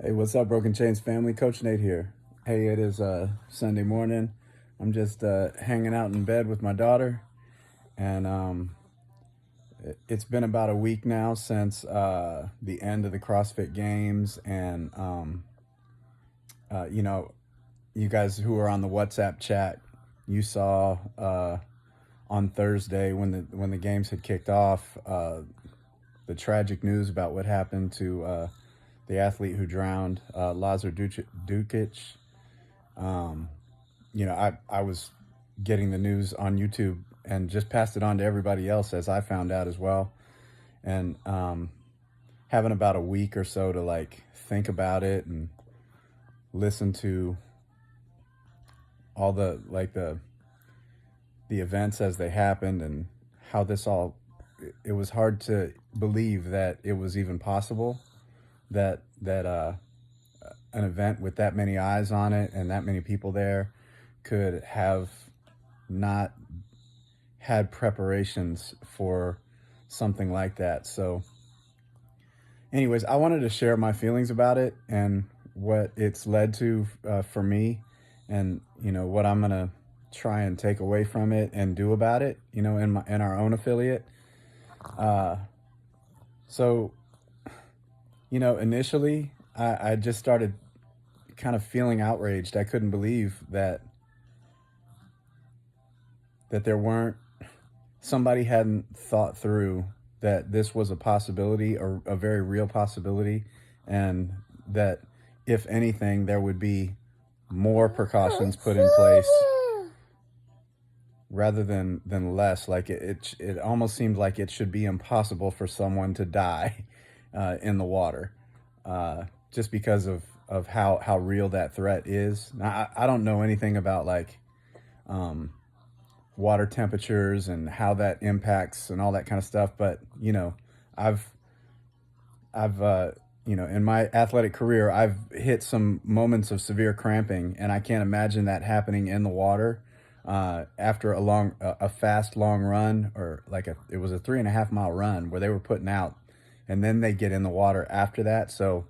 Hey, what's up, Broken Chains family? Coach Nate here. Hey, it is Sunday morning. I'm just hanging out in bed with my daughter, and it's been about a week now since the end of the CrossFit Games, and you know, you guys who are on the WhatsApp chat, you saw on Thursday when the games had kicked off, the tragic news about what happened to the athlete who drowned, Lazar Dukic. Um, I was getting the news on YouTube and just passed it on to everybody else as I found out as well. And having about a week or so to like think about it and listen to all the events as they happened and how this all, it was hard to believe that it was even possible that an event with that many eyes on it and that many people there could have not had preparations for something like that. So anyways, I wanted to share my feelings about it and what it's led to for me, and what I'm gonna try and take away from it and do about it, in our own affiliate. uh, so initially I just started kind of feeling outraged. I couldn't believe that there weren't, somebody hadn't thought through that this was a possibility, or a very real possibility, and that if anything there would be more precautions put in place rather than less. Like it almost seemed like it should be impossible for someone to die in the water, just because of how real that threat is. Now, I don't know anything about like water temperatures and how that impacts and all that kind of stuff, but I've in my athletic career, I've hit some moments of severe cramping, and I can't imagine that happening in the water after a fast long run, or it was a 3.5 mile run where they were putting out, and then they get in the water after that. So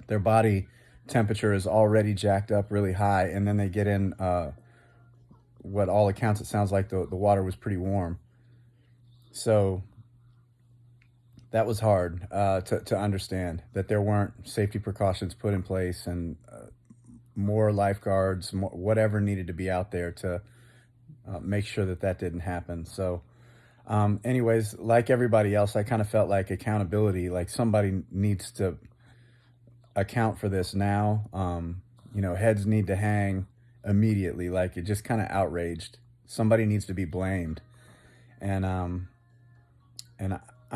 their body temperature is already jacked up really high, and then they get in what all accounts it sounds like the water was pretty warm. So that was hard to understand, that there weren't safety precautions put in place, and more lifeguards, whatever needed to be out there to make sure that didn't happen. So anyways, like everybody else, I kind of felt like accountability, like somebody needs to account for this now. Heads need to hang immediately. Like, it just kind of outraged. Somebody needs to be blamed. And I'm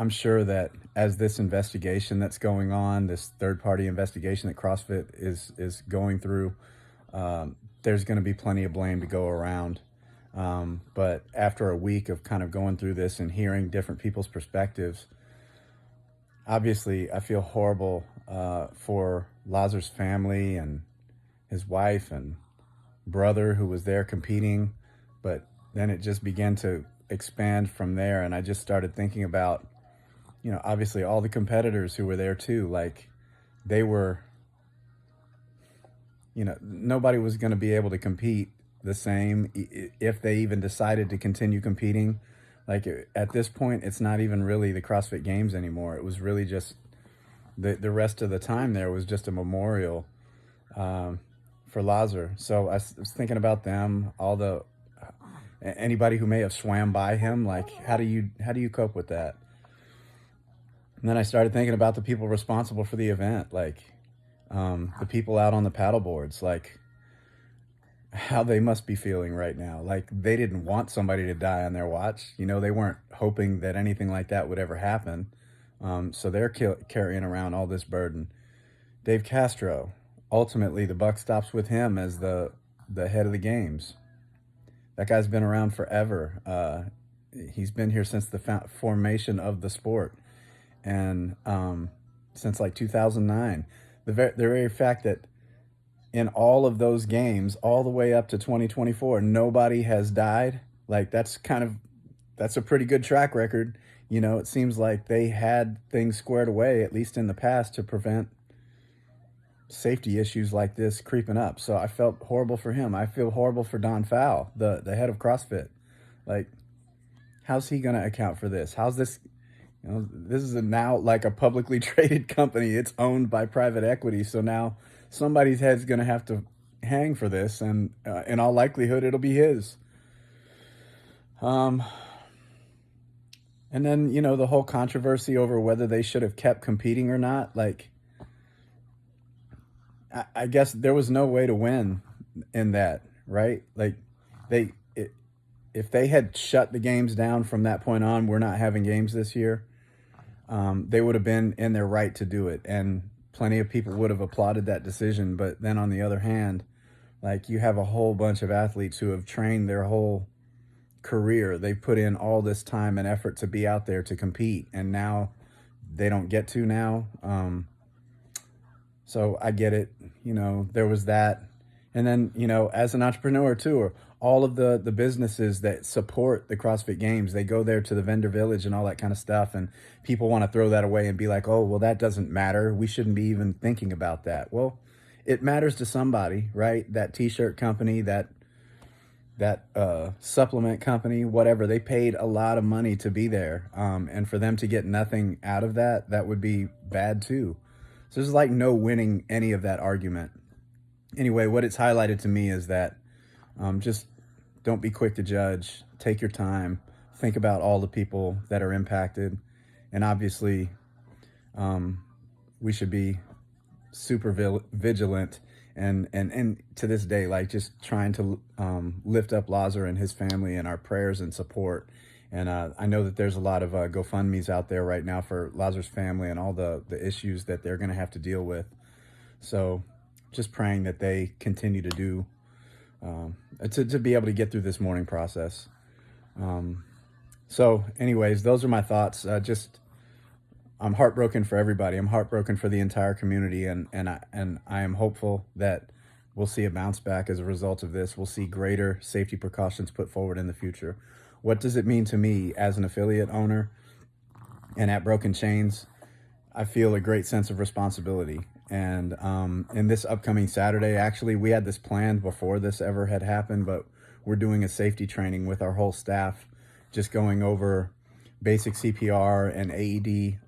sure that as this investigation that's going on, this third-party investigation that CrossFit is going through, there's going to be plenty of blame to go around. But after a week of kind of going through this and hearing different people's perspectives, obviously I feel horrible for Lazar's family and his wife and brother who was there competing. But then it just began to expand from there, and I just started thinking about, obviously all the competitors who were there too. Like, they were, nobody was going to be able to compete the same if they even decided to continue competing. Like, at this point, it's not even really the CrossFit Games anymore. It was really just the rest of the time there was just a memorial for Lazar. So I was thinking about them, anybody who may have swam by him. Like, how do you cope with that? And then I started thinking about the people responsible for the event, like the people out on the paddle boards, like how they must be feeling right now. Like, they didn't want somebody to die on their watch. They weren't hoping that anything like that would ever happen. So they're carrying around all this burden. Dave Castro, ultimately the buck stops with him as the head of the games. That guy's been around forever. He's been here since the formation of the sport, and since like 2009. The very fact that in all of those games, all the way up to 2024, nobody has died. Like, that's a pretty good track record. It seems like they had things squared away, at least in the past, to prevent safety issues like this creeping up. So I felt horrible for him. I feel horrible for Don Fowle, the head of CrossFit. Like, how's he going to account for this? How's this? You know, this is now like a publicly traded company. It's owned by private equity. So now somebody's head's going to have to hang for this, and in all likelihood, it'll be his. And then, you know, the whole controversy over whether they should have kept competing or not. Like, I guess there was no way to win in that, right? Like, if they had shut the games down from that point on, we're not having games this year, they would have been in their right to do it. And plenty of people would have applauded that decision. But then on the other hand, like, you have a whole bunch of athletes who have trained their whole career. They've put in all this time and effort to be out there to compete, and now they don't get to now. So I get it. You know, there was that. And then, you know, as an entrepreneur too, all of the businesses that support the CrossFit Games, they go there to the vendor village and all that kind of stuff. And people want to throw that away and be like, oh, well, that doesn't matter. We shouldn't be even thinking about that. Well, it matters to somebody, right? That t-shirt company, that supplement company, whatever, they paid a lot of money to be there. And for them to get nothing out of that, that would be bad too. So there's like no winning any of that argument. Anyway, what it's highlighted to me is that just don't be quick to judge. Take your time. Think about all the people that are impacted. And obviously, we should be super vigilant and to this day, like, just trying to lift up Lazar and his family in our prayers and support. And I know that there's a lot of GoFundMes out there right now for Lazar's family and all the issues that they're going to have to deal with. So just praying that they continue to do, to be able to get through this mourning process. So anyways, those are my thoughts. I'm heartbroken for everybody. I'm heartbroken for the entire community, and I am hopeful that we'll see a bounce back as a result of this. We'll see greater safety precautions put forward in the future. What does it mean to me as an affiliate owner and at Broken Chains? I feel a great sense of responsibility. And in this upcoming Saturday, actually, we had this planned before this ever had happened, but we're doing a safety training with our whole staff, just going over basic CPR and AED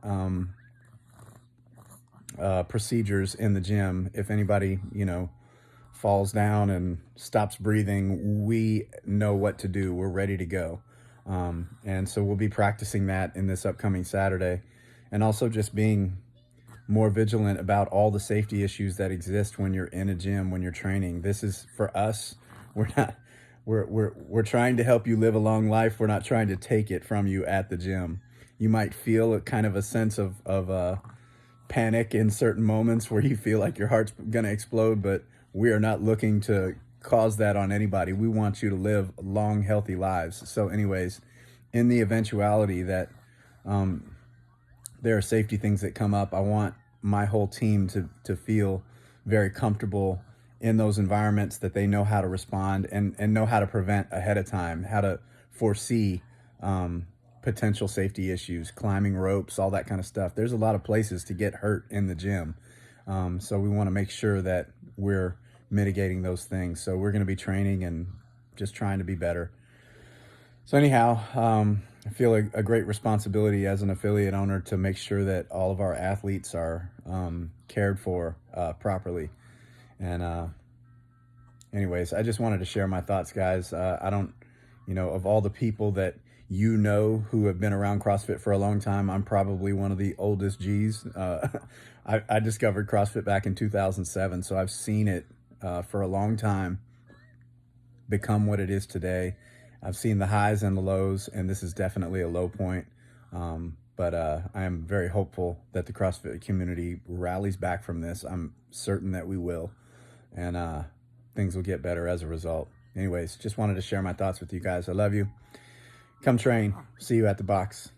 procedures in the gym. If anybody, you know, falls down and stops breathing, we know what to do. We're ready to go. And so we'll be practicing that in this upcoming Saturday, and also just being more vigilant about all the safety issues that exist when you're in a gym, when you're training. This is for us. We're trying to help you live a long life. We're not trying to take it from you at the gym. You might feel a kind of a sense of panic in certain moments where you feel like your heart's going to explode, but we are not looking to cause that on anybody. We want you to live long, healthy lives. So anyways, in the eventuality that there are safety things that come up, I want my whole team to feel very comfortable in those environments, that they know how to respond and know how to prevent ahead of time, how to foresee potential safety issues, climbing ropes, all that kind of stuff. There's a lot of places to get hurt in the gym. So we want to make sure that we're mitigating those things. So we're going to be training and just trying to be better. So anyhow, I feel a great responsibility as an affiliate owner to make sure that all of our athletes are cared for properly. And anyways, I just wanted to share my thoughts, guys. I don't, you know, of all the people that you know who have been around CrossFit for a long time, I'm probably one of the oldest G's. I discovered CrossFit back in 2007, so I've seen it for a long time become what it is today. I've seen the highs and the lows, and this is definitely a low point. But I am very hopeful that the CrossFit community rallies back from this. I'm certain that we will, and things will get better as a result. Anyways, just wanted to share my thoughts with you guys. I love you. Come train. See you at the box.